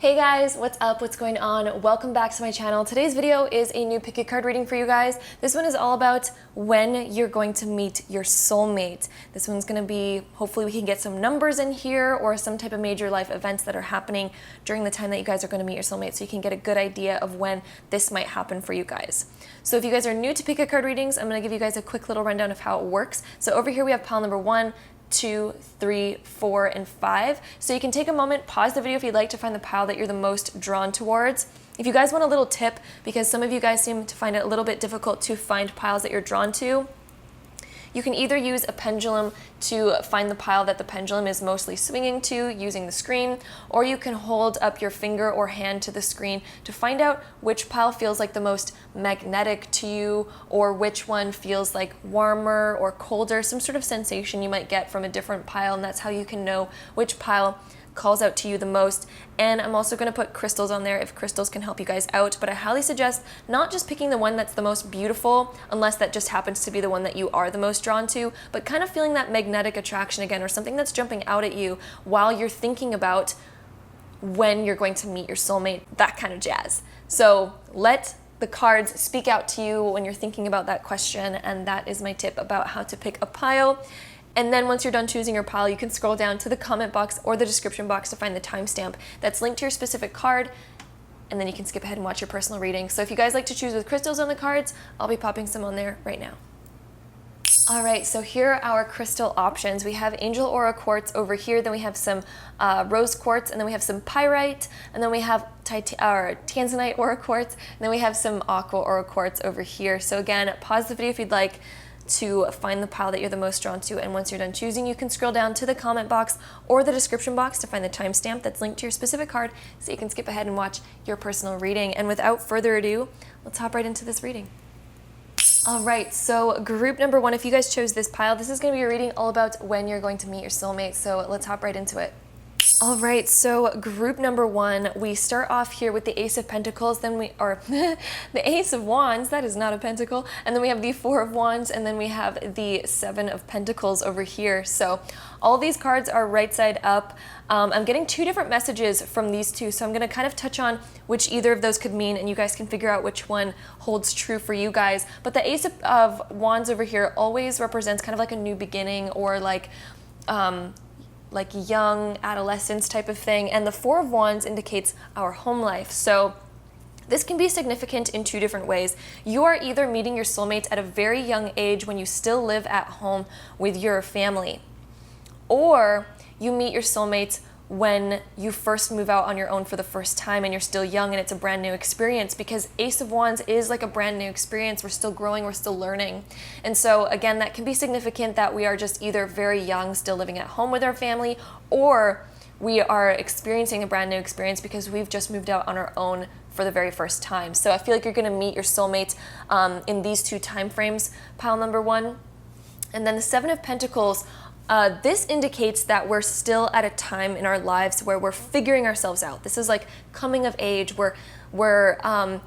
Hey guys, what's up? What's going on? Welcome back to my channel. Today's video is a new pick a card reading for you guys. This one is all about when you're going to meet your soulmate. This one's going to be, hopefully we can get some numbers in here or some type of major life events that are happening during the time that you guys are going to meet your soulmate, so you can get a good idea of when this might happen for you guys. So if you guys are new to pick a card readings, I'm going to give you guys a quick little rundown of how it works. So over here we have pile number 1, 2, 3, 4, and 5. So you can take a moment, pause the video if you'd like to find the pile that you're the most drawn towards. If you guys want a little tip, because some of you guys seem to find it a little bit difficult to find piles that you're drawn to, you can either use a pendulum to find the pile that the pendulum is mostly swinging to using the screen, or you can hold up your finger or hand to the screen to find out which pile feels like the most magnetic to you, or which one feels like warmer or colder, some sort of sensation you might get from a different pile, and that's how you can know which pile calls out to you the most. And I'm also going to put crystals on there if crystals can help you guys out, but I highly suggest not just picking the one that's the most beautiful, unless that just happens to be the one that you are the most drawn to, but kind of feeling that magnetic attraction again, or something that's jumping out at you while you're thinking about when you're going to meet your soulmate, that kind of jazz. So let the cards speak out to you when you're thinking about that question, and that is my tip about how to pick a pile. And then once you're done choosing your pile, you can scroll down to the comment box or the description box to find the timestamp that's linked to your specific card, and then you can skip ahead and watch your personal reading. So if you guys like to choose with crystals on the cards, I'll be popping some on there right now. All right, so here are our crystal options. We have Angel Aura Quartz over here, then we have some Rose Quartz, and then we have some Pyrite, and then we have Tanzanite Aura Quartz, and then we have some Aqua Aura Quartz over here. So again, pause the video if you'd like to find the pile that you're the most drawn to, and once you're done choosing, you can scroll down to the comment box or the description box to find the timestamp that's linked to your specific card, so you can skip ahead and watch your personal reading. And without further ado, let's hop right into this reading. All right, so group number 1, if you guys chose this pile, this is going to be a reading all about when you're going to meet your soulmate, so let's hop right into it. All right, so group number 1, we start off here with the Ace of Pentacles, then the Ace of Wands, that is not a pentacle, and then we have the 4 of Wands, and then we have the 7 of Pentacles over here. So all these cards are right side up. I'm getting 2 different messages from these two, so I'm going to kind of touch on which either of those could mean, and you guys can figure out which one holds true for you guys. But the Ace of Wands over here always represents kind of like a new beginning, or like young adolescence type of thing, and the 4 of Wands indicates our home life. So this can be significant in 2 different ways. You are either meeting your soulmate at a very young age when you still live at home with your family, or you meet your soulmate when you first move out on your own for the first time and you're still young and it's a brand new experience, because Ace of Wands is like a brand new experience. We're still growing, we're still learning. And so again, that can be significant that we are just either very young, still living at home with our family, or we are experiencing a brand new experience because we've just moved out on our own for the very first time. So I feel like you're going to meet your soulmate in these 2 time frames, pile number 1. And then the 7 of Pentacles, this indicates that we're still at a time in our lives where we're figuring ourselves out. This is like coming of age. We're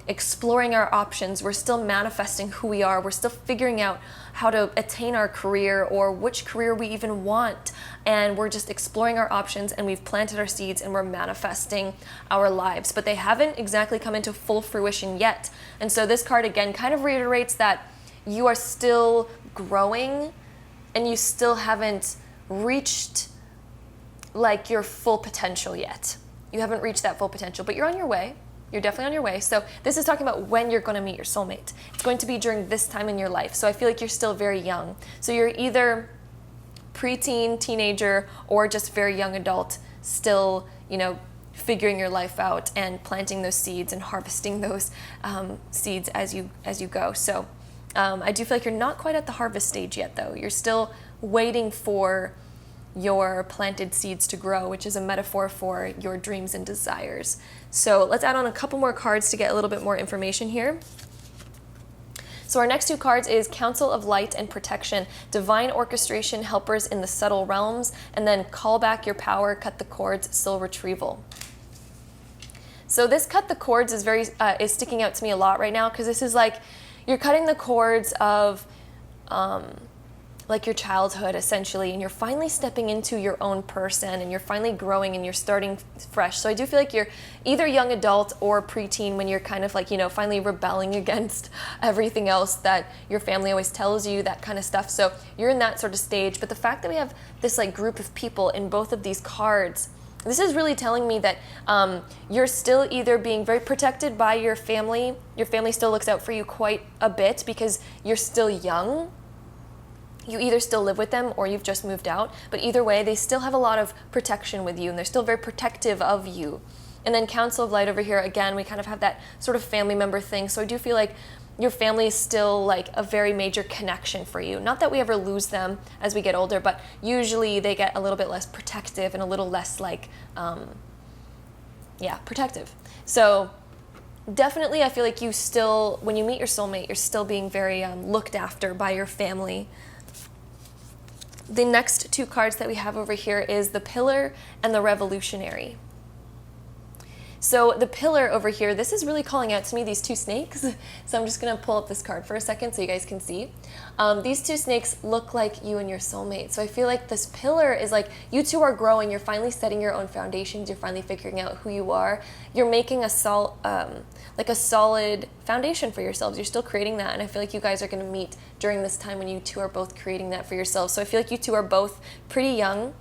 exploring our options. We're still manifesting who we are. We're still figuring out how to attain our career, or which career we even want. And we're just exploring our options, and we've planted our seeds and we're manifesting our lives. But they haven't exactly come into full fruition yet. And so this card again kind of reiterates that you are still growing, and you still haven't reached like your full potential yet. You haven't reached that full potential, but you're on your way. You're definitely on your way. So this is talking about when you're going to meet your soulmate. It's going to be during this time in your life. So I feel like you're still very young. So you're either preteen, teenager, or just very young adult, still, figuring your life out and planting those seeds and harvesting those seeds as you go. So I do feel like you're not quite at the harvest stage yet, though. You're still waiting for your planted seeds to grow, which is a metaphor for your dreams and desires. So let's add on a couple more cards to get a little bit more information here. So our next 2 cards is Council of Light and Protection, Divine Orchestration, Helpers in the Subtle Realms, and then Call Back Your Power, Cut the Cords, Soul Retrieval. So this cut the cords is sticking out to me a lot right now, because this is like you're cutting the cords of like your childhood essentially, and you're finally stepping into your own person, and you're finally growing and you're starting fresh. So I do feel like you're either young adult or preteen when you're kind of like, you know, finally rebelling against everything else that your family always tells you, that kind of stuff. So you're in that sort of stage. But the fact that we have this like group of people in both of these cards, this is really telling me that you're still either being very protected by your family still looks out for you quite a bit because you're still young. You either still live with them or you've just moved out, but either way, they still have a lot of protection with you and they're still very protective of you. And then Council of Light over here, again, we kind of have that sort of family member thing. So I do feel like your family is still like a very major connection for you. Not that we ever lose them as we get older, but usually they get a little bit less protective and a little less like, protective. So definitely I feel like you still, when you meet your soulmate, you're still being very looked after by your family. The next two cards that we have over here is the Pillar and the Revolutionary. So the Pillar over here, this is really calling out to me, these two snakes. So I'm just gonna pull up this card for a second so you guys can see. These two snakes look like you and your soulmate. So I feel like this Pillar is like, you two are growing, you're finally setting your own foundations, you're finally figuring out who you are. You're making a solid foundation for yourselves. You're still creating that, and I feel like you guys are gonna meet during this time when you two are both creating that for yourselves. So I feel like you two are both pretty young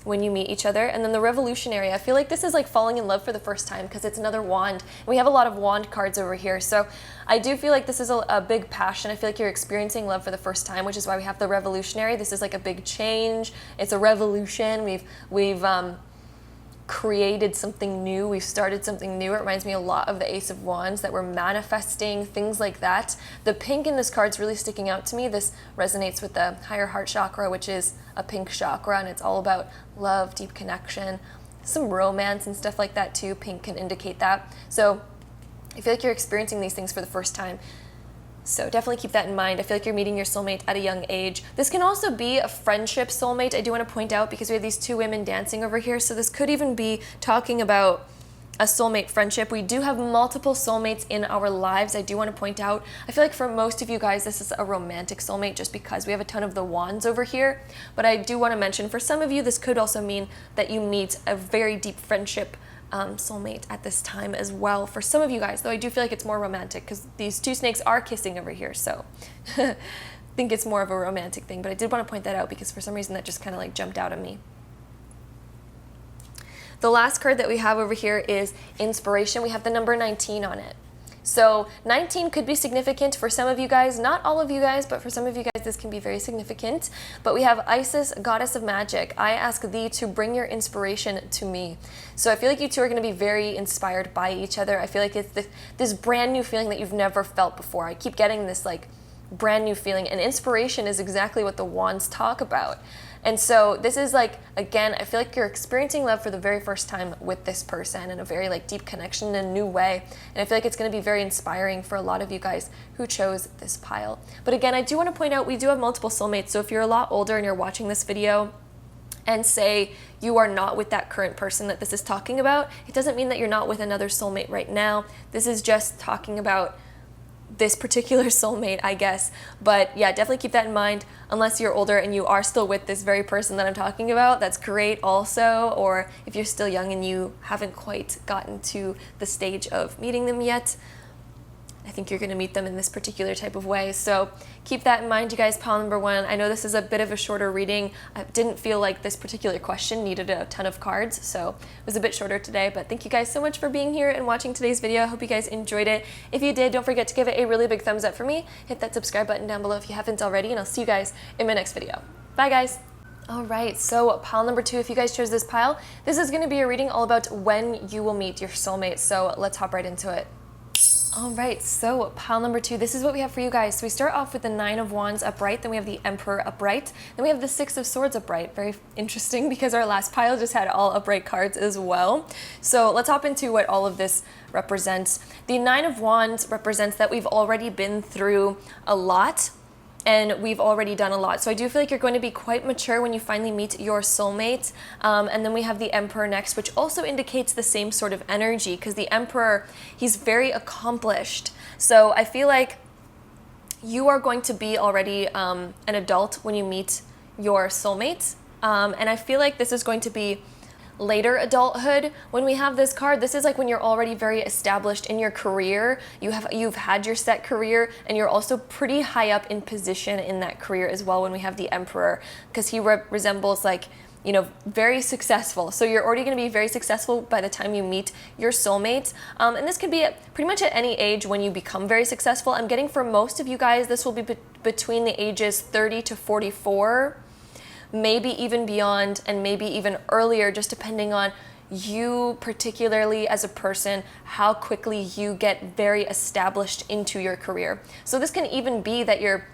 when you meet each other. And then the Revolutionary, I feel like this is like falling in love for the first time because it's another wand. We have a lot of wand cards over here. So I do feel like this is a big passion. I feel like you're experiencing love for the first time, which is why we have the Revolutionary. This is like a big change. It's a revolution. We've created something new. We've started something new. It reminds me a lot of the Ace of Wands, that we're manifesting, things like that. The pink in this card is really sticking out to me. This resonates with the higher heart chakra, which is a pink chakra, and it's all about love, deep connection, some romance and stuff like that too. Pink can indicate that. So I feel like you're experiencing these things for the first time. So definitely keep that in mind. I feel like you're meeting your soulmate at a young age. This can also be a friendship soulmate, I do want to point out, because we have these two women dancing over here. So this could even be talking about a soulmate friendship. We do have multiple soulmates in our lives, I do want to point out. I feel like for most of you guys, this is a romantic soulmate just because we have a ton of the wands over here. But I do want to mention, for some of you, this could also mean that you meet a very deep friendship soulmate at this time as well. For some of you guys, though, I do feel like it's more romantic because these two snakes are kissing over here, so I think it's more of a romantic thing. But I did want to point that out because for some reason that just kind of like jumped out at me. The last card that we have over here is Inspiration. We have the number 19 on it. So 19 could be significant for some of you guys, not all of you guys, but for some of you guys this can be very significant. But we have Isis, goddess of magic. I ask thee to bring your inspiration to me. So I feel like you two are going to be very inspired by each other. I feel like it's this brand new feeling that you've never felt before. I keep getting this like brand new feeling, and inspiration is exactly what the wands talk about. And so this is like, again, I feel like you're experiencing love for the very first time with this person in a very like deep connection in a new way. And I feel like it's going to be very inspiring for a lot of you guys who chose this pile. But again, I do want to point out we do have multiple soulmates. So if you're a lot older and you're watching this video and say you are not with that current person that this is talking about, it doesn't mean that you're not with another soulmate right now. This is just talking about this particular soulmate, I guess. But yeah, definitely keep that in mind. Unless you're older and you are still with this very person that I'm talking about, that's great also. Or if you're still young and you haven't quite gotten to the stage of meeting them yet, I think you're going to meet them in this particular type of way. So keep that in mind, you guys. Pile number 1. I know this is a bit of a shorter reading. I didn't feel like this particular question needed a ton of cards, so it was a bit shorter today. But thank you guys so much for being here and watching today's video. I hope you guys enjoyed it. If you did, don't forget to give it a really big thumbs up for me. Hit that subscribe button down below if you haven't already, and I'll see you guys in my next video. Bye, guys. All right, so pile number 2, if you guys chose this pile, this is going to be a reading all about when you will meet your soulmate. So let's hop right into it. All right, so pile number 2, this is what we have for you guys. So we start off with the 9 of Wands upright, then we have the Emperor upright, then we have the 6 of Swords upright. Very interesting because our last pile just had all upright cards as well. So let's hop into what all of this represents. The 9 of Wands represents that we've already been through a lot, and we've already done a lot. So I do feel like you're going to be quite mature when you finally meet your soulmate. And then we have the Emperor next, which also indicates the same sort of energy, because the Emperor, he's very accomplished. So I feel like you are going to be already an adult when you meet your soulmate. And I feel like this is going to be later adulthood. When we have this card, this is like when you're already very established in your career. You've had your set career, and you're also pretty high up in position in that career as well when we have the Emperor, because he resembles like, you know, very successful. So you're already going to be very successful by the time you meet your soulmate. And this could be pretty much at any age when you become very successful. I'm getting for most of you guys, this will be between the ages 30 to 44, maybe even beyond, and maybe even earlier, just depending on you particularly as a person, how quickly you get very established into your career. So this can even be that you're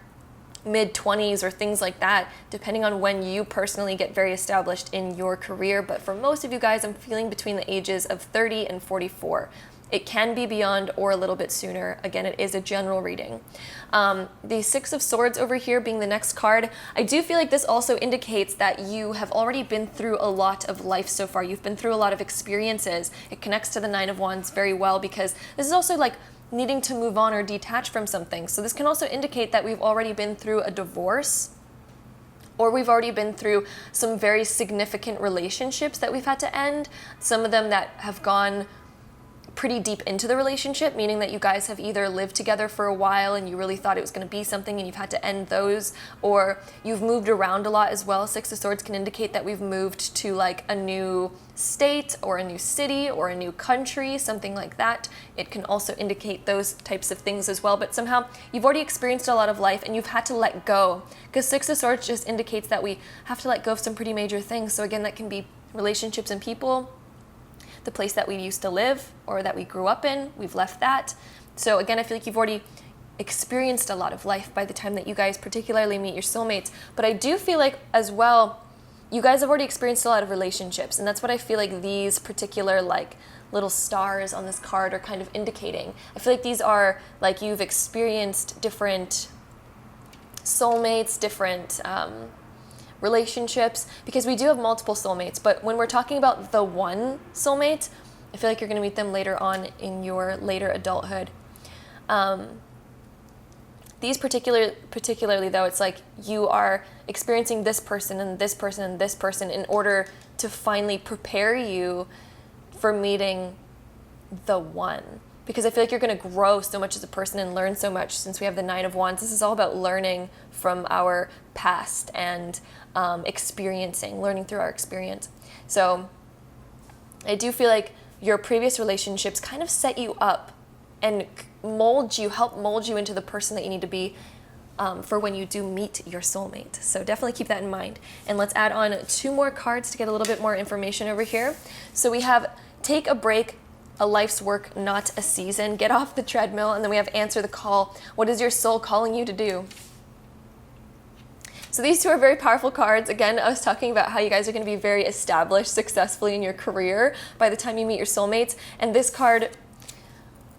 mid-20s or things like that, depending on when you personally get very established in your career. But for most of you guys, I'm feeling between the ages of 30 and 44. It can be beyond or a little bit sooner. Again, it is a general reading. The Six of Swords over here being the next card, I do feel like this also indicates that you have already been through a lot of life so far. You've been through a lot of experiences. It connects to the Nine of Wands very well, because this is also like needing to move on or detach from something. So this can also indicate that we've already been through a divorce, or we've already been through some very significant relationships that we've had to end. Some of them that have gone pretty deep into the relationship, meaning that you guys have either lived together for a while and you really thought it was going to be something and you've had to end those, or you've moved around a lot as well. Six of Swords can indicate that we've moved to like a new state or a new city or a new country, something like that. It can also indicate those types of things as well, but somehow you've already experienced a lot of life and you've had to let go, because Six of Swords just indicates that we have to let go of some pretty major things. So again, that can be relationships and people, the place that we used to live or that we grew up in, we've left that. So again, I feel like you've already experienced a lot of life by the time that you guys particularly meet your soulmates. But I do feel like as well, you guys have already experienced a lot of relationships, and that's what I feel like these particular like little stars on this card are kind of indicating. I feel like these are like you've experienced different soulmates, different relationships, because we do have multiple soulmates, but when we're talking about the one soulmate, I feel like you're going to meet them later on in your later adulthood. These particularly though, it's like you are experiencing this person and this person and this person in order to finally prepare you for meeting the one. Because I feel like you're going to grow so much as a person and learn so much. Since we have the Nine of Wands, this is all about learning from our past and learning through our experience. So I do feel like your previous relationships kind of set you up and help mold you into the person that you need to be for when you do meet your soulmate. So definitely keep that in mind. And let's add on 2 more cards to get a little bit more information over here. So we have Take a Break, a life's work, not a season. Get off the treadmill. And then we have Answer the Call. What is your soul calling you to do? So these 2 are very powerful cards. Again, I was talking about how you guys are going to be very established successfully in your career by the time you meet your soulmates. And this card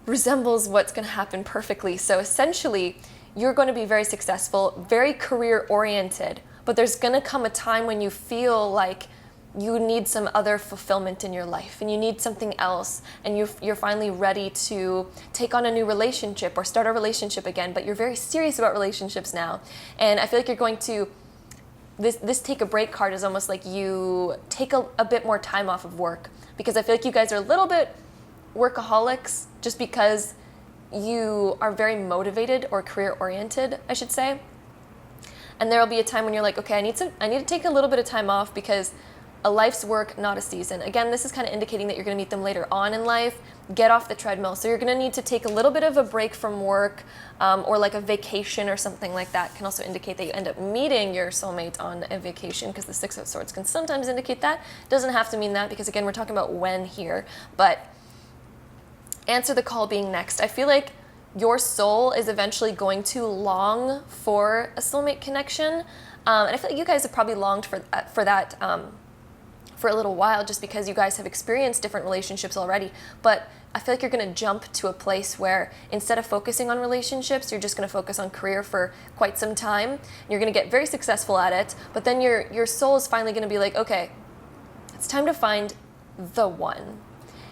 resembles what's going to happen perfectly. So essentially, you're going to be very successful, very career oriented, but there's going to come a time when you feel like you need some other fulfillment in your life and you need something else, and you're finally ready to take on a new relationship or start a relationship again, but you're very serious about relationships now. And I feel like you're going to, this Take a Break card is almost like you take a bit more time off of work, because I feel like you guys are a little bit workaholics just because you are very motivated, or career oriented, I should say. And there will be a time when you're like, okay, I need to take a little bit of time off because a life's work, not a season. Again, this is kind of indicating that you're going to meet them later on in life. Get off the treadmill. So you're going to need to take a little bit of a break from work, or like a vacation or something like that. Can also indicate that you end up meeting your soulmate on a vacation, because the Six of Swords can sometimes indicate that. Doesn't have to mean that, because again, we're talking about when here. But Answer the Call being next. I feel like your soul is eventually going to long for a soulmate connection. And I feel like you guys have probably longed for that for a little while, just because you guys have experienced different relationships already. But I feel like you're going to jump to a place where instead of focusing on relationships, you're just going to focus on career for quite some time. You're going to get very successful at it, but then your soul is finally going to be like, okay, it's time to find the one.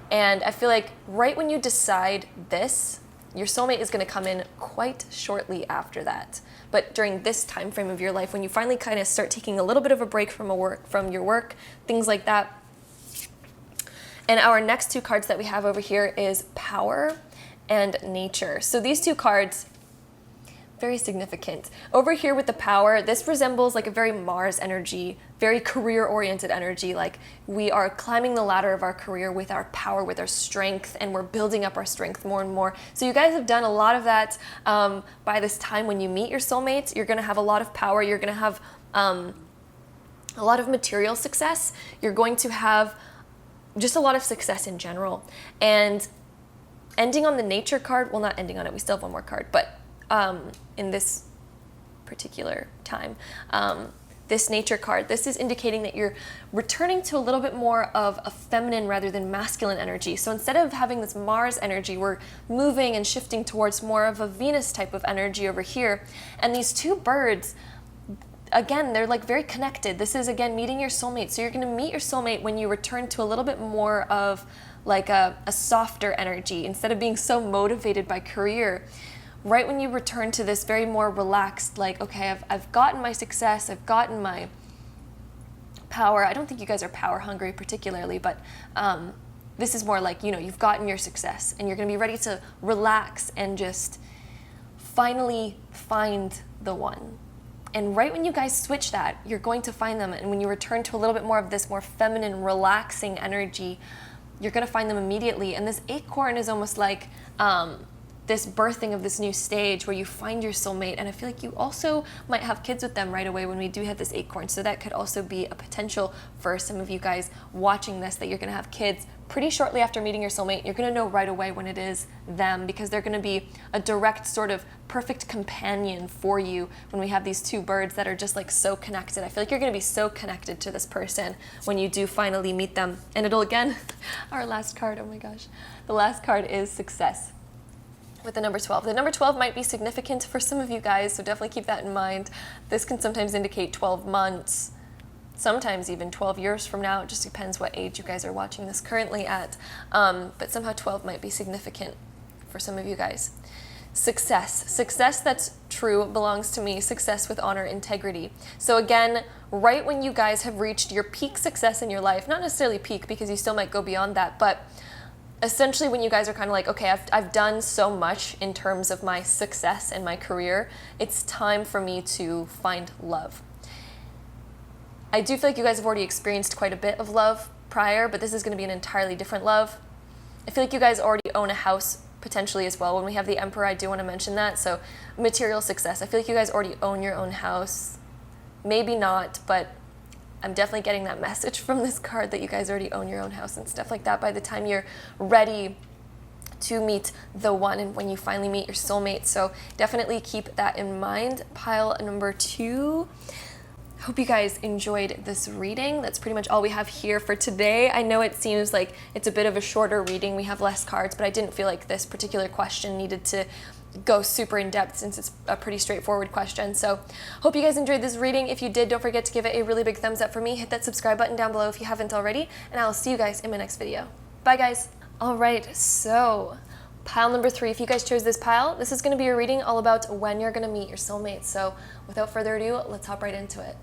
And I feel like right when you decide this, your soulmate is going to come in quite shortly after that. But during this time frame of your life, when you finally kind of start taking a little bit of a break from your work, things like that. And our next two cards that we have over here is Power and Nature. So these two cards, very significant. Over here with the Power, this resembles like a very Mars energy, very career-oriented energy. Like we are climbing the ladder of our career with our power, with our strength, and we're building up our strength more and more. So you guys have done a lot of that by this time when you meet your soulmate. You're going to have a lot of power. You're going to have a lot of material success. You're going to have just a lot of success in general. And ending on the Nature card, well, not ending on it, we still have one more card, but in this particular time, this Nature card, this is indicating that you're returning to a little bit more of a feminine rather than masculine energy. So instead of having this Mars energy, we're moving and shifting towards more of a Venus type of energy over here. And these two birds, again, they're like very connected. This is, again, meeting your soulmate. So you're going to meet your soulmate when you return to a little bit more of like a softer energy instead of being so motivated by career. Right when you return to this very more relaxed, like, okay, I've gotten my success, I've gotten my power. I don't think you guys are power hungry particularly, but this is more like, you know, you've gotten your success and you're going to be ready to relax and just finally find the one. And right when you guys switch that, you're going to find them. And when you return to a little bit more of this more feminine, relaxing energy, you're going to find them immediately. And this acorn is almost like this birthing of this new stage where you find your soulmate. And I feel like you also might have kids with them right away when we do have this acorn. So that could also be a potential for some of you guys watching this, that you're going to have kids pretty shortly after meeting your soulmate. You're going to know right away when it is them, because they're going to be a direct sort of perfect companion for you when we have these two birds that are just like so connected. I feel like you're going to be so connected to this person when you do finally meet them. And it'll, again, our last card, oh my gosh, the last card is Success with the number 12. The number 12 might be significant for some of you guys, so definitely keep that in mind. This can sometimes indicate 12 months, sometimes even 12 years from now. It just depends what age you guys are watching this currently at. But somehow 12 might be significant for some of you guys. Success that's true belongs to me. Success with honor, integrity. So again, right when you guys have reached your peak success in your life, not necessarily peak because you still might go beyond that, but essentially when you guys are kind of like, okay, I've done so much in terms of my success and my career, it's time for me to find love. I do feel like you guys have already experienced quite a bit of love prior, but this is going to be an entirely different love. I feel like you guys already own a house potentially as well. When we have the Emperor, I do want to mention that. So material success. I feel like you guys already own your own house. Maybe not, but I'm definitely getting that message from this card that you guys already own your own house and stuff like that by the time you're ready to meet the one and when you finally meet your soulmate. So definitely keep that in mind. Pile number 2. Hope you guys enjoyed this reading. That's pretty much all we have here for today. I know it seems like it's a bit of a shorter reading. We have less cards, but I didn't feel like this particular question needed to go super in depth since it's a pretty straightforward question. So hope you guys enjoyed this reading. If you did, don't forget to give it a really big thumbs up for me. Hit that subscribe button down below if you haven't already, and I'll see you guys in my next video. Bye guys. All right, so pile number 3, if you guys chose this pile, this is going to be a reading all about when you're going to meet your soulmate. So without further ado, let's hop right into it.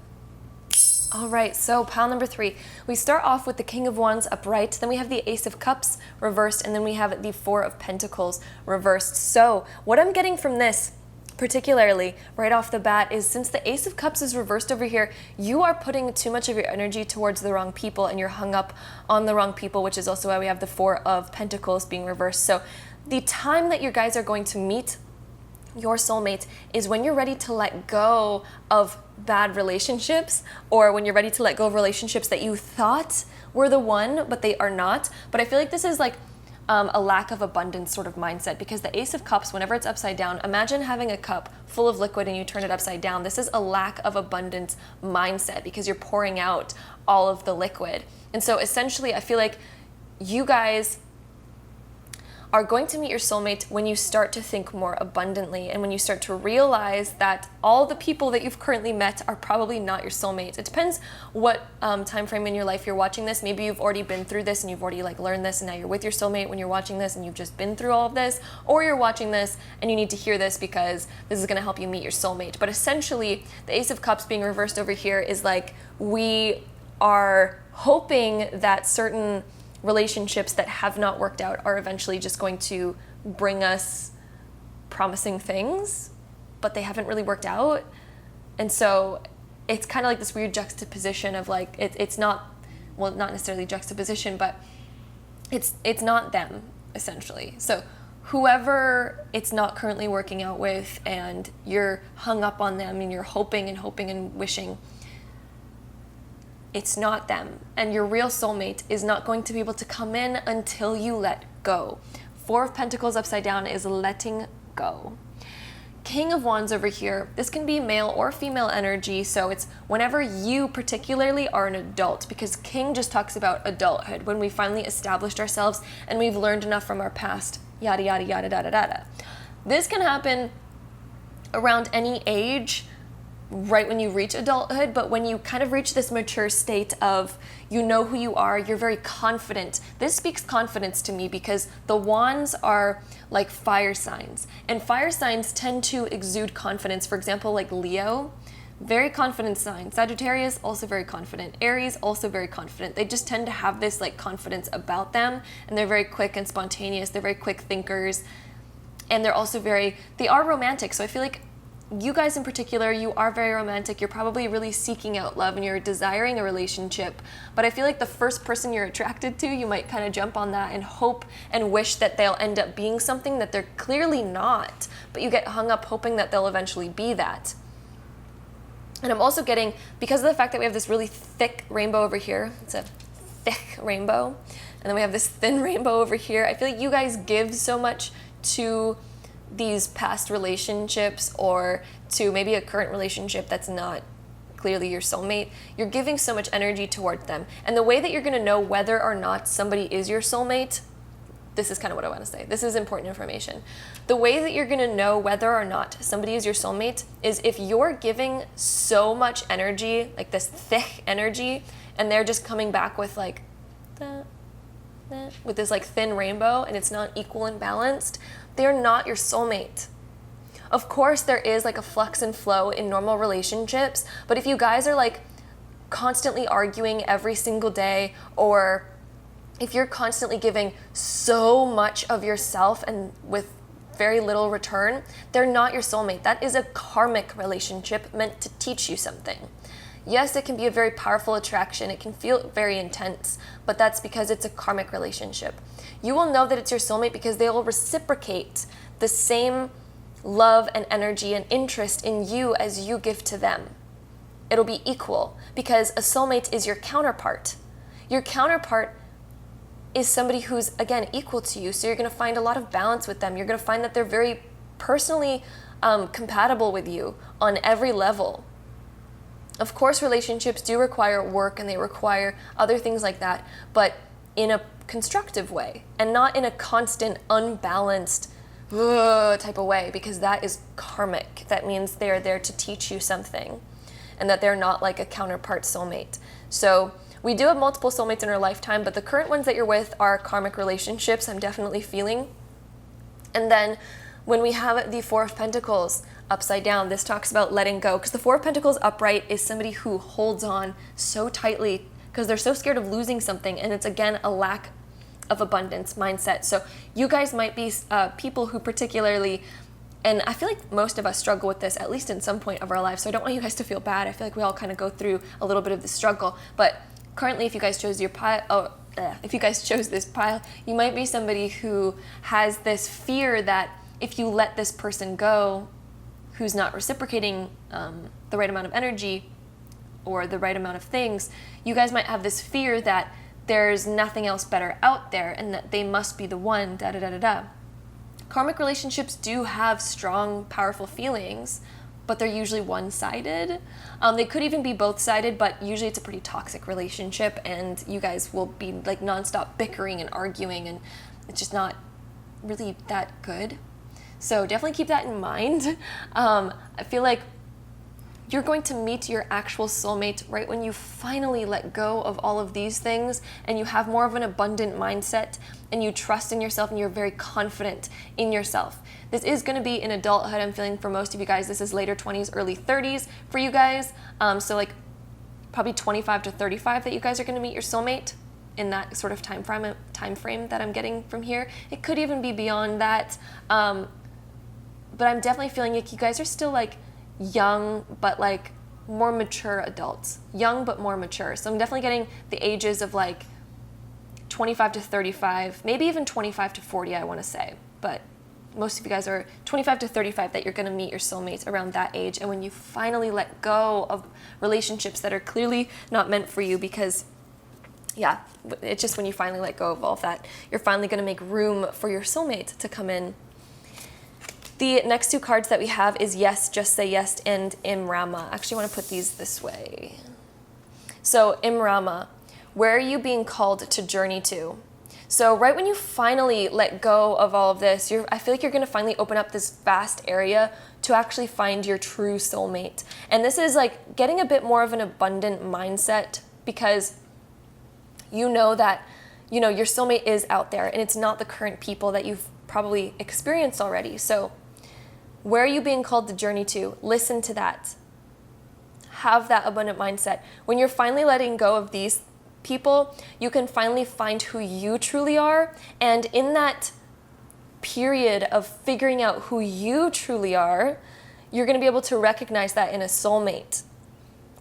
All right, so pile number 3. We start off with the King of Wands upright, then we have the Ace of Cups reversed, and then we have the Four of Pentacles reversed. So what I'm getting from this, particularly right off the bat, is since the Ace of Cups is reversed over here, you are putting too much of your energy towards the wrong people and you're hung up on the wrong people, which is also why we have the Four of Pentacles being reversed. So the time that you guys are going to meet your soulmate is when you're ready to let go of bad relationships, or when you're ready to let go of relationships that you thought were the one, but they are not. But I feel like this is like a lack of abundance sort of mindset, because the Ace of Cups, whenever it's upside down, imagine having a cup full of liquid and you turn it upside down. This is a lack of abundance mindset because you're pouring out all of the liquid. And so essentially I feel like you guys are going to meet your soulmate when you start to think more abundantly and when you start to realize that all the people that you've currently met are probably not your soulmates. It depends what time frame in your life you're watching this. Maybe you've already been through this and you've already like learned this and now you're with your soulmate when you're watching this and you've just been through all of this, or you're watching this and you need to hear this because this is going to help you meet your soulmate. But essentially, the Ace of Cups being reversed over here is like we are hoping that certain relationships that have not worked out are eventually just going to bring us promising things, but they haven't really worked out. And so it's kind of like this weird juxtaposition of like, it's not, well, not necessarily juxtaposition, but it's not them, essentially. So whoever it's not currently working out with and you're hung up on them and you're hoping and wishing, it's not them. And your real soulmate is not going to be able to come in until you let go. Four of Pentacles upside down is letting go. King of Wands over here, this can be male or female energy, so it's whenever you particularly are an adult, because King just talks about adulthood, when we finally established ourselves and we've learned enough from our past, yada, yada, yada, yada, yada. This can happen around any age, right when you reach adulthood, but when you kind of reach this mature state of you know who you are, you're very confident. This speaks confidence to me because the wands are like fire signs, and fire signs tend to exude confidence. For example, like Leo, very confident sign. Sagittarius, also very confident. Aries, also very confident. They just tend to have this like confidence about them, and they're very quick and spontaneous. They're very quick thinkers, and they're also they are romantic. So I feel like you guys in particular, you are very romantic. You're probably really seeking out love and you're desiring a relationship. But I feel like the first person you're attracted to, you might kind of jump on that and hope and wish that they'll end up being something that they're clearly not. But you get hung up hoping that they'll eventually be that. And I'm also getting, because of the fact that we have this really thick rainbow over here, it's a thick rainbow, and then we have this thin rainbow over here, I feel like you guys give so much to these past relationships or to maybe a current relationship that's not clearly your soulmate. You're giving so much energy toward them. And the way that you're going to know whether or not somebody is your soulmate, this is kind of what I want to say. This is important information. The way that you're going to know whether or not somebody is your soulmate is if you're giving so much energy, like this thick energy, and they're just coming back with like, with this like thin rainbow, and it's not equal and balanced, they're not your soulmate. Of course, there is like a flux and flow in normal relationships, but if you guys are like constantly arguing every single day, or if you're constantly giving so much of yourself and with very little return, they're not your soulmate. That is a karmic relationship meant to teach you something. Yes, it can be a very powerful attraction. It can feel very intense, but that's because it's a karmic relationship. You will know that it's your soulmate because they will reciprocate the same love and energy and interest in you as you give to them. It'll be equal because a soulmate is your counterpart. Your counterpart is somebody who's, again, equal to you. So you're going to find a lot of balance with them. You're going to find that they're very personally compatible with you on every level. Of course, relationships do require work and they require other things like that, but in a constructive way and not in a constant, unbalanced type of way, because that is karmic. That means they are there to teach you something and that they're not like a counterpart soulmate. So we do have multiple soulmates in our lifetime, but the current ones that you're with are karmic relationships, I'm definitely feeling. And then when we have the Four of Pentacles upside down, this talks about letting go, because the Four of Pentacles upright is somebody who holds on so tightly because they're so scared of losing something, and it's again a lack of abundance mindset. So you guys might be people who particularly, and I feel like most of us struggle with this at least in some point of our life, so I don't want you guys to feel bad. I feel like we all kind of go through a little bit of the struggle, but currently if you guys chose your pile, if you guys chose this pile, you might be somebody who has this fear that if you let this person go who's not reciprocating the right amount of energy or the right amount of things, you guys might have this fear that there's nothing else better out there and that they must be the one, da-da-da-da-da. Karmic relationships do have strong, powerful feelings, but they're usually one-sided. They could even be both-sided, but usually it's a pretty toxic relationship and you guys will be like nonstop bickering and arguing, and it's just not really that good. So definitely keep that in mind. I feel like you're going to meet your actual soulmate right when you finally let go of all of these things and you have more of an abundant mindset and you trust in yourself and you're very confident in yourself. This is going to be in adulthood. I'm feeling for most of you guys, this is later 20s, early 30s for you guys. So like probably 25 to 35 that you guys are going to meet your soulmate in that sort of time frame that I'm getting from here. It could even be beyond that. But I'm definitely feeling like you guys are still like young, but like more mature adults. Young, but more mature. So I'm definitely getting the ages of like 25 to 35, maybe even 25 to 40, I want to say. But most of you guys are 25 to 35 that you're going to meet your soulmates around that age. And when you finally let go of relationships that are clearly not meant for you, because yeah, it's just when you finally let go of all of that, you're finally going to make room for your soulmate to come in. The next two cards that we have is Yes, Just Say Yes, and Imrama. I actually want to put these this way. So Imrama, where are you being called to journey to? So right when you finally let go of all of this, I feel like you're going to finally open up this vast area to actually find your true soulmate. And this is like getting a bit more of an abundant mindset, because you know that, you know, your soulmate is out there and it's not the current people that you've probably experienced already. So where are you being called to journey to? Listen to that. Have that abundant mindset. When you're finally letting go of these people, you can finally find who you truly are. And in that period of figuring out who you truly are, you're going to be able to recognize that in a soulmate,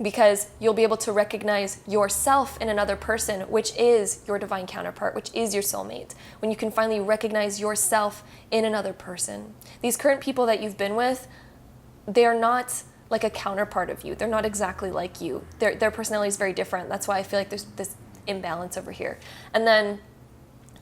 because you'll be able to recognize yourself in another person, which is your divine counterpart, which is your soulmate. When you can finally recognize yourself in another person. These current people that you've been with, they're not like a counterpart of you. They're not exactly like you. Their personality is very different. That's why I feel like there's this imbalance over here. And then,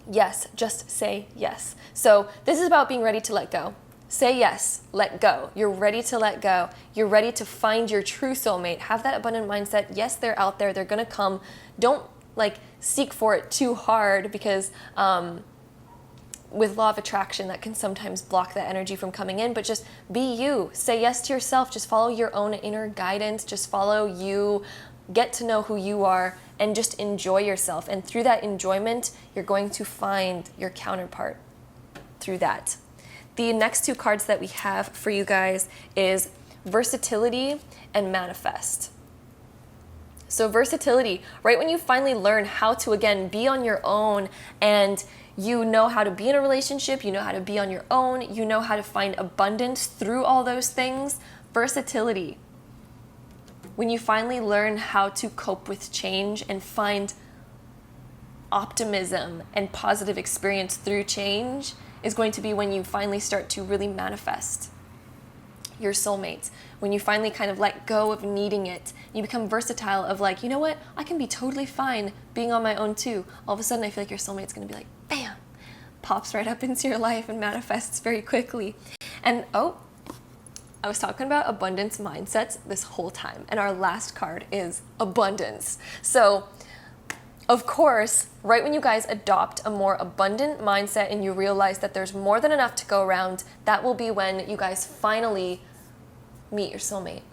yes, just say yes. So this is about being ready to let go. Say yes, let go. You're ready to let go. You're ready to find your true soulmate. Have that abundant mindset. Yes, they're out there. They're going to come. Don't like seek for it too hard, because with law of attraction, that can sometimes block that energy from coming in. But just be you. Say yes to yourself. Just follow your own inner guidance. Just follow you. Get to know who you are and just enjoy yourself. And through that enjoyment, you're going to find your counterpart through that. The next two cards that we have for you guys is Versatility and Manifest. So versatility, right when you finally learn how to, again, be on your own, and you know how to be in a relationship, you know how to be on your own, you know how to find abundance through all those things. Versatility. When you finally learn how to cope with change and find optimism and positive experience through change, is going to be when you finally start to really manifest your soulmate. When you finally kind of let go of needing it, you become versatile of like, you know what, I can be totally fine being on my own too. All of a sudden I feel like your soulmate's gonna be like, bam, pops right up into your life and manifests very quickly. And I was talking about abundance mindsets this whole time, and our last card is abundance. So of course, right when you guys adopt a more abundant mindset and you realize that there's more than enough to go around, that will be when you guys finally meet your soulmate.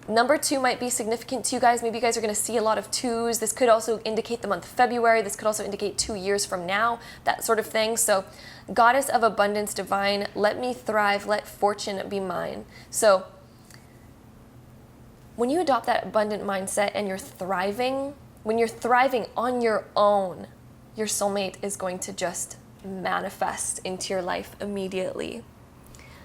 Number 2 might be significant to you guys. Maybe you guys are going to see a lot of 2s. This could also indicate the month of February. This could also indicate 2 years from now, that sort of thing. So, Goddess of Abundance Divine, let me thrive, let fortune be mine. So, when you adopt that abundant mindset and you're thriving, when you're thriving on your own, your soulmate is going to just manifest into your life immediately.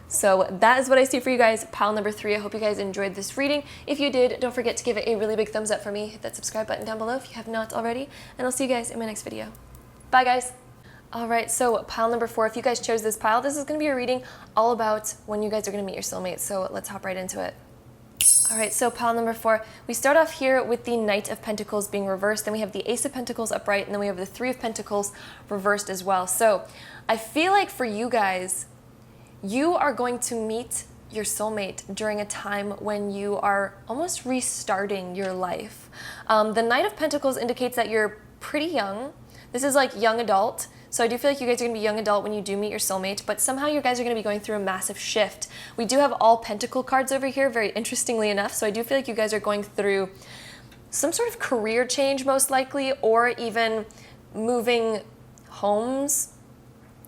So that is what I see for you guys, pile number 3. I hope you guys enjoyed this reading. If you did, don't forget to give it a really big thumbs up for me. Hit that subscribe button down below if you have not already. And I'll see you guys in my next video. Bye, guys. All right, so pile number 4. If you guys chose this pile, this is going to be a reading all about when you guys are going to meet your soulmate. So let's hop right into it. All right, so pile number 4, we start off here with the Knight of Pentacles being reversed, then we have the Ace of Pentacles upright, and then we have the 3 of Pentacles reversed as well. So I feel like for you guys, you are going to meet your soulmate during a time when you are almost restarting your life. The Knight of Pentacles indicates that you're pretty young. This is like young adult. So I do feel like you guys are going to be young adult when you do meet your soulmate, but somehow you guys are going to be going through a massive shift. We do have all pentacle cards over here, very interestingly enough. So I do feel like you guys are going through some sort of career change most likely, or even moving homes,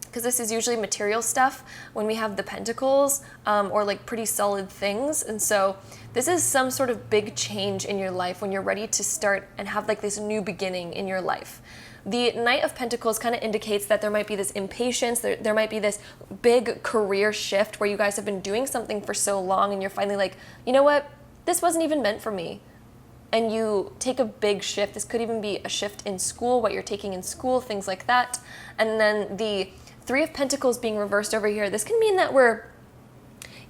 because this is usually material stuff when we have the pentacles, or like pretty solid things. And so this is some sort of big change in your life when you're ready to start and have like this new beginning in your life. The Knight of Pentacles kind of indicates that there might be this impatience, there might be this big career shift where you guys have been doing something for so long and you're finally like, you know what, this wasn't even meant for me. And you take a big shift. This could even be a shift in school, what you're taking in school, things like that. And then the Three of Pentacles being reversed over here, this can mean that we're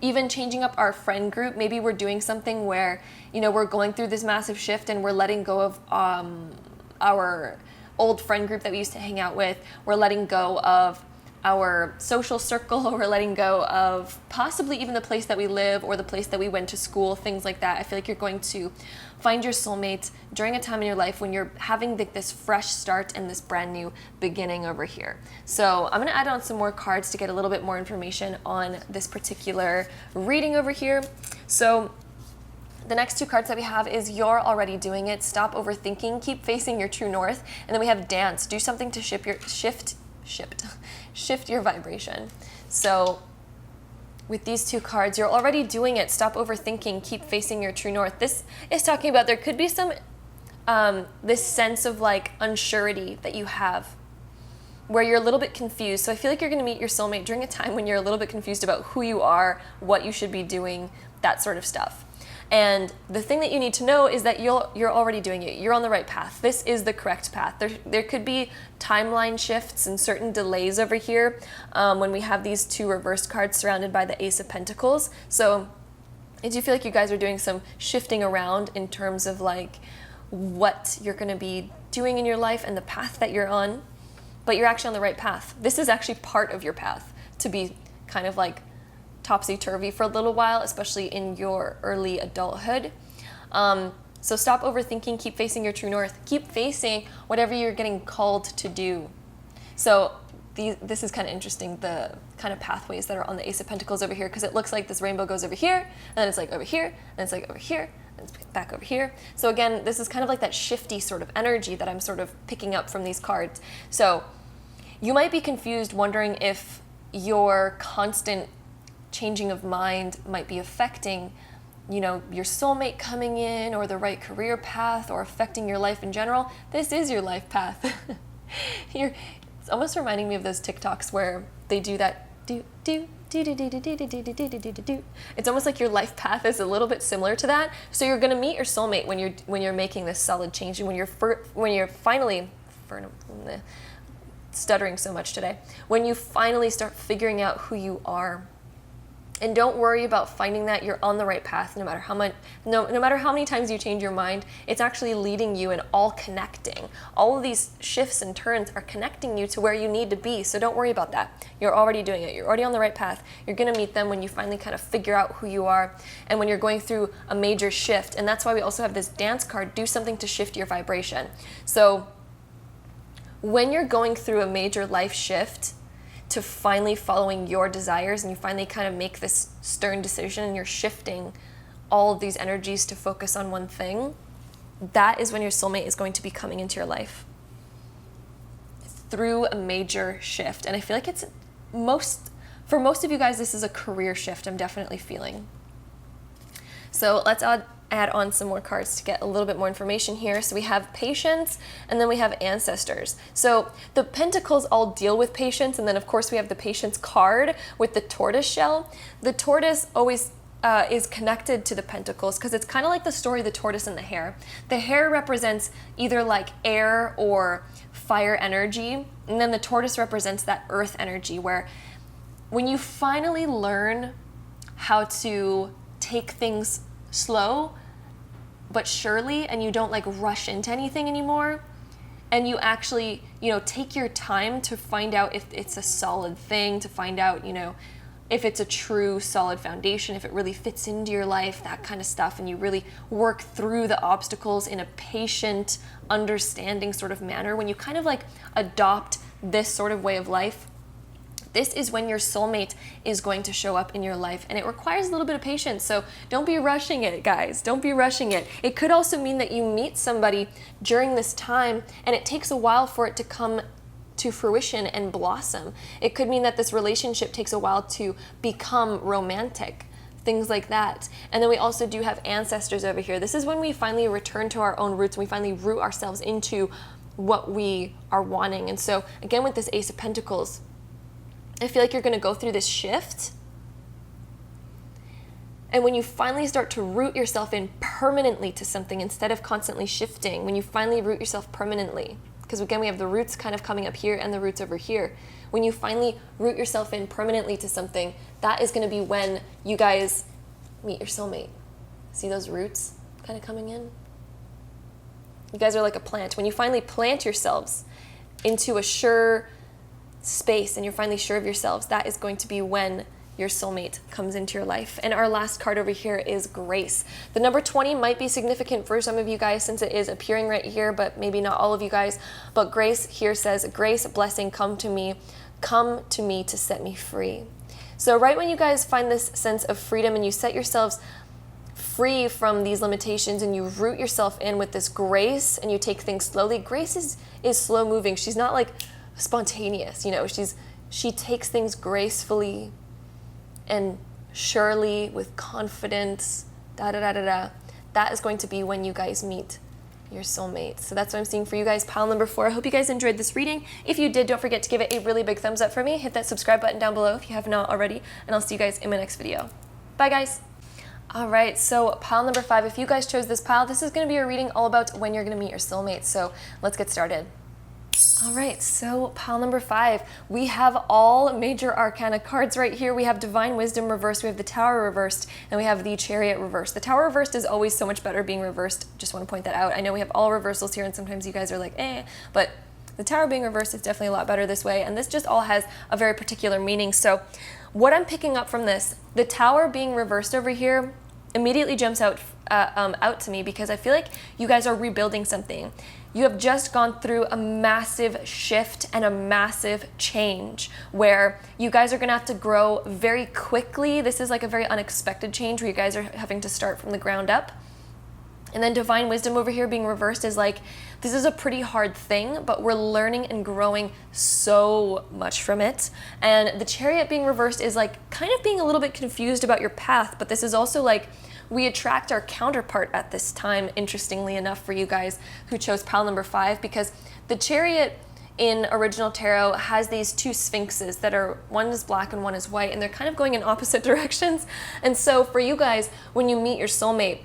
even changing up our friend group. Maybe we're doing something where, you know, we're going through this massive shift and we're letting go of our old friend group that we used to hang out with. We're letting go of our social circle, or we're letting go of possibly even the place that we live or the place that we went to school, things like that. I feel like you're going to find your soulmate during a time in your life when you're having this fresh start and this brand new beginning over here. So I'm going to add on some more cards to get a little bit more information on this particular reading over here. So the next two cards that we have is You're Already Doing It, Stop Overthinking, Keep Facing Your True North. And then we have Dance, Do Something to shift your vibration. So with these two cards, You're Already Doing It, Stop Overthinking, Keep Facing Your True North. This is talking about there could be some, this sense of like unsurety that you have where you're a little bit confused. So I feel like you're going to meet your soulmate during a time when you're a little bit confused about who you are, what you should be doing, that sort of stuff. And the thing that you need to know is that you're already doing it. You're on the right path. This is the correct path. There could be timeline shifts and certain delays over here when we have these two reversed cards surrounded by the Ace of Pentacles. So I do feel like you guys are doing some shifting around in terms of like what you're going to be doing in your life and the path that you're on, but you're actually on the right path. This is actually part of your path to be kind of like topsy-turvy for a little while, especially in your early adulthood. So stop overthinking, keep facing your true north, keep facing whatever you're getting called to do. So this is kind of interesting, the kind of pathways that are on the Ace of Pentacles over here, because it looks like this rainbow goes over here, and then it's like over here, and it's like over here, and it's back over here. So again, this is kind of like that shifty sort of energy that I'm sort of picking up from these cards. So you might be confused, wondering if your constant changing of mind might be affecting, you know, your soulmate coming in, or the right career path, or affecting your life in general. This is your life path. It's almost reminding me of those TikToks where they do that It's almost like your life path is a little bit similar to that. So you're going to meet your soulmate when you're making this solid change, and when you're finally stuttering so much today, when you finally start figuring out who you are. And don't worry about finding that you're on the right path, no matter how many times you change your mind. It's actually leading you and all connecting. All of these shifts and turns are connecting you to where you need to be. So don't worry about that. You're already doing it. You're already on the right path. You're going to meet them when you finally kind of figure out who you are, and when you're going through a major shift. And that's why we also have this Dance card, do something to shift your vibration. So when you're going through a major life shift, to finally following your desires, and you finally kind of make this stern decision and you're shifting all of these energies to focus on one thing, that is when your soulmate is going to be coming into your life through a major shift. And I feel like for most of you guys, this is a career shift, I'm definitely feeling. So let's add on some more cards to get a little bit more information here. So we have Patience, and then we have Ancestors. So the Pentacles all deal with patience, and then of course we have the Patience card with the tortoise shell. The tortoise always is connected to the Pentacles because it's kind of like the story of the tortoise and the hare. The hare represents either like air or fire energy, and then the tortoise represents that earth energy, where when you finally learn how to take things slow but surely, and you don't like rush into anything anymore, and you actually, you know, take your time to find out if it's a solid thing, to find out, you know, if it's a true solid foundation, if it really fits into your life, that kind of stuff, and you really work through the obstacles in a patient, understanding sort of manner. When you kind of like adopt this sort of way of life, this is when your soulmate is going to show up in your life, and it requires a little bit of patience. So don't be rushing it, guys. Don't be rushing it. It could also mean that you meet somebody during this time and it takes a while for it to come to fruition and blossom. It could mean that this relationship takes a while to become romantic, things like that. And then we also do have ancestors over here. This is when we finally return to our own roots and we finally root ourselves into what we are wanting. And so again, with this Ace of Pentacles, I feel like you're going to go through this shift. And when you finally start to root yourself in permanently to something instead of constantly shifting, when you finally root yourself permanently, because again, we have the roots kind of coming up here and the roots over here. When you finally root yourself in permanently to something, that is going to be when you guys meet your soulmate. See those roots kind of coming in? You guys are like a plant. When you finally plant yourselves into a sure space and you're finally sure of yourselves, that is going to be when your soulmate comes into your life. And our last card over here is Grace. The number 20 might be significant for some of you guys since it is appearing right here, but maybe not all of you guys. But Grace here says, grace, blessing, come to me to set me free. So right when you guys find this sense of freedom and you set yourselves free from these limitations and you root yourself in with this grace and you take things slowly. Grace is slow moving. She's not like spontaneous, you know, she takes things gracefully and surely with confidence, That is going to be when you guys meet your soulmate. So that's what I'm seeing for you guys, pile number 4. I hope you guys enjoyed this reading. If you did, don't forget to give it a really big thumbs up for me. Hit that subscribe button down below if you have not already, and I'll see you guys in my next video. Bye, guys. All right, so pile number 5, if you guys chose this pile, this is going to be a reading all about when you're going to meet your soulmate. So let's get started. All right, so pile number 5, we have all major arcana cards right here. We have Divine Wisdom reversed, we have the Tower reversed, and we have the Chariot reversed. The Tower reversed is always so much better being reversed. Just want to point that out. I know we have all reversals here, and sometimes you guys are like, but the Tower being reversed is definitely a lot better this way, and this just all has a very particular meaning. So what I'm picking up from this, the Tower being reversed over here immediately jumps out to me because I feel like you guys are rebuilding something. You have just gone through a massive shift and a massive change where you guys are gonna have to grow very quickly. This is like a very unexpected change where you guys are having to start from the ground up. And then Divine Wisdom over here being reversed is like, this is a pretty hard thing, but we're learning and growing so much from it. And the Chariot being reversed is like kind of being a little bit confused about your path, but this is also like, we attract our counterpart at this time, interestingly enough, for you guys who chose pile number 5, because the Chariot in original tarot has these two sphinxes that are, one is black and one is white, and they're kind of going in opposite directions. And so for you guys, when you meet your soulmate,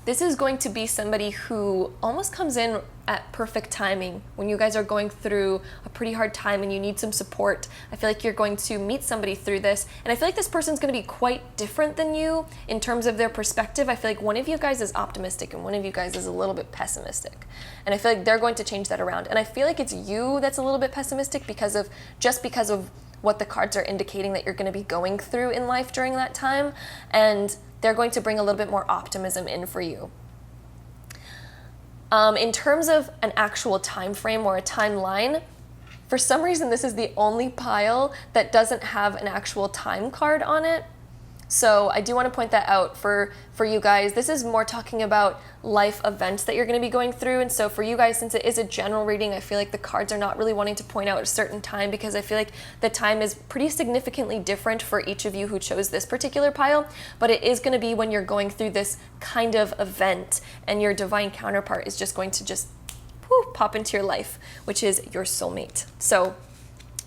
this is going to be somebody who almost comes in at perfect timing when you guys are going through a pretty hard time and you need some support. I feel like you're going to meet somebody through this, and I feel like this person's going to be quite different than you in terms of their perspective. I feel like one of you guys is optimistic and one of you guys is a little bit pessimistic, and I feel like they're going to change that around. And I feel like it's you that's a little bit pessimistic because of what the cards are indicating that you're going to be going through in life during that time, and they're going to bring a little bit more optimism in for you. In terms of an actual time frame or a timeline, for some reason this is the only pile that doesn't have an actual time card on it. So I do want to point that out for you guys. This is more talking about life events that you're going to be going through. And so for you guys, since it is a general reading, I feel like the cards are not really wanting to point out a certain time because I feel like the time is pretty significantly different for each of you who chose this particular pile. But it is going to be when you're going through this kind of event and your divine counterpart is just going to pop into your life, which is your soulmate. So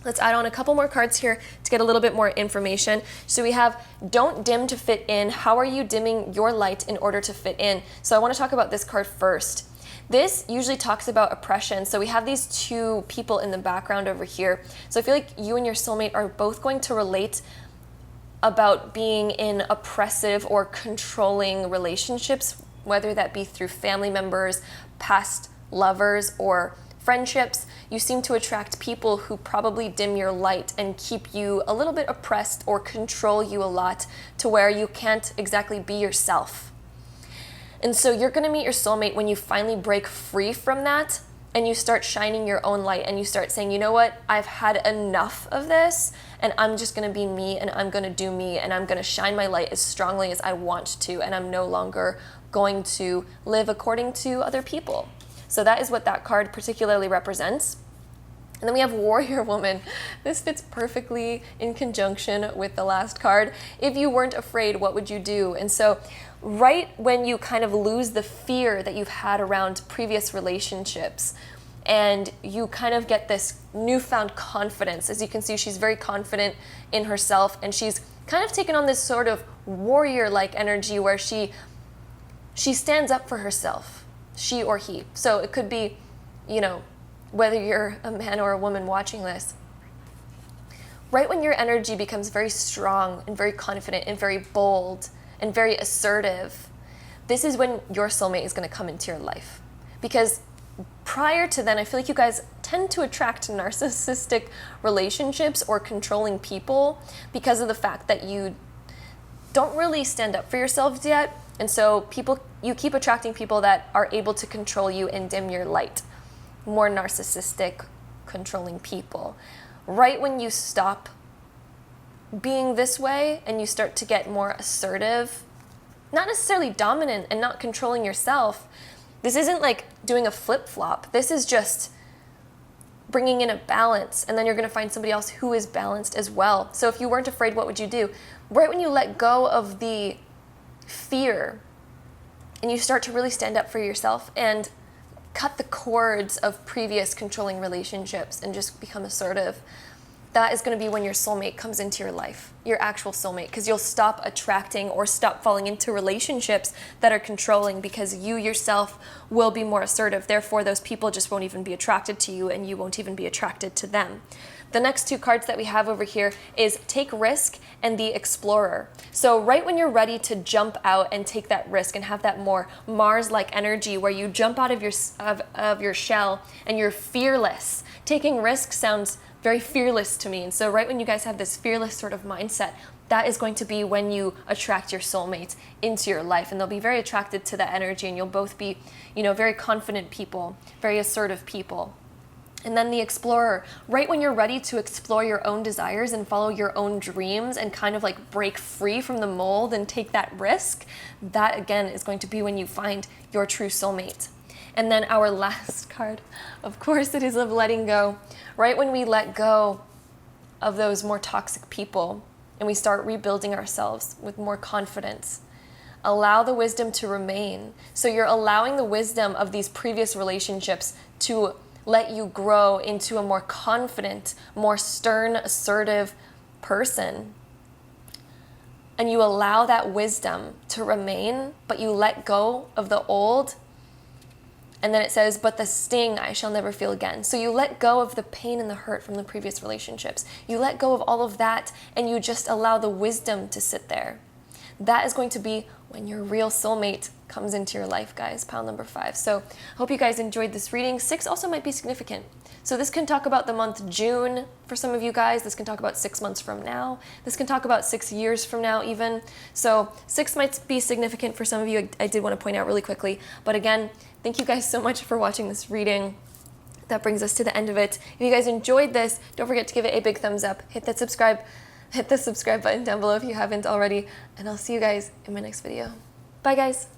let's add on a couple more cards here to get a little bit more information. So we have don't dim to fit in. How are you dimming your light in order to fit in? So I want to talk about this card first. This usually talks about oppression. So we have these two people in the background over here. So I feel like you and your soulmate are both going to relate about being in oppressive or controlling relationships, whether that be through family members, past lovers, or friendships. You seem to attract people who probably dim your light and keep you a little bit oppressed or control you a lot to where you can't exactly be yourself. And so you're going to meet your soulmate when you finally break free from that and you start shining your own light, and you start saying, you know what, I've had enough of this, and I'm just gonna be me, and I'm gonna do me, and I'm gonna shine my light as strongly as I want to, and I'm no longer going to live according to other people. So that is what that card particularly represents. And then we have Warrior Woman. This fits perfectly in conjunction with the last card. If you weren't afraid, what would you do? And so right when you kind of lose the fear that you've had around previous relationships, and you kind of get this newfound confidence. As you can see, she's very confident in herself, and she's kind of taken on this sort of warrior-like energy where she stands up for herself, she or he. So it could be, you know, whether you're a man or a woman watching this, right when your energy becomes very strong and very confident and very bold and very assertive, this is when your soulmate is going to come into your life. Because prior to then, I feel like you guys tend to attract narcissistic relationships or controlling people because of the fact that you don't really stand up for yourselves yet. And so you keep attracting people that are able to control you and dim your light. More narcissistic, controlling people. Right when you stop being this way and you start to get more assertive, not necessarily dominant and not controlling yourself, this isn't like doing a flip-flop. This is just bringing in a balance, and then you're going to find somebody else who is balanced as well. So if you weren't afraid, what would you do? Right when you let go of the fear and you start to really stand up for yourself and cut the cords of previous controlling relationships and just become assertive, that is going to be when your soulmate comes into your life, your actual soulmate, because you'll stop attracting or stop falling into relationships that are controlling, because you yourself will be more assertive. Therefore, those people just won't even be attracted to you, and you won't even be attracted to them. The next two cards that we have over here is Take Risk and the Explorer. So right when you're ready to jump out and take that risk and have that more Mars-like energy where you jump out of your shell and you're fearless. Taking risk sounds very fearless to me. And so right when you guys have this fearless sort of mindset, that is going to be when you attract your soulmate into your life, and they'll be very attracted to that energy, and you'll both be, you know, very confident people, very assertive people. And then the Explorer, right when you're ready to explore your own desires and follow your own dreams and kind of like break free from the mold and take that risk, that again is going to be when you find your true soulmate. And then our last card, of course, it is of letting go. Right when we let go of those more toxic people and we start rebuilding ourselves with more confidence, allow the wisdom to remain. So you're allowing the wisdom of these previous relationships to let you grow into a more confident, more stern, assertive person. And you allow that wisdom to remain, but you let go of the old. And then it says, but the sting I shall never feel again. So you let go of the pain and the hurt from the previous relationships. You let go of all of that, and you just allow the wisdom to sit there. That is going to be when your real soulmate comes into your life, guys, pile number 5. So I hope you guys enjoyed this reading. 6 also might be significant. So this can talk about the month June for some of you guys. This can talk about 6 months from now. This can talk about 6 years from now even. So 6 might be significant for some of you. I did want to point out really quickly. But again, thank you guys so much for watching this reading. That brings us to the end of it. If you guys enjoyed this, don't forget to give it a big thumbs up. Hit the subscribe button down below if you haven't already. And I'll see you guys in my next video. Bye, guys.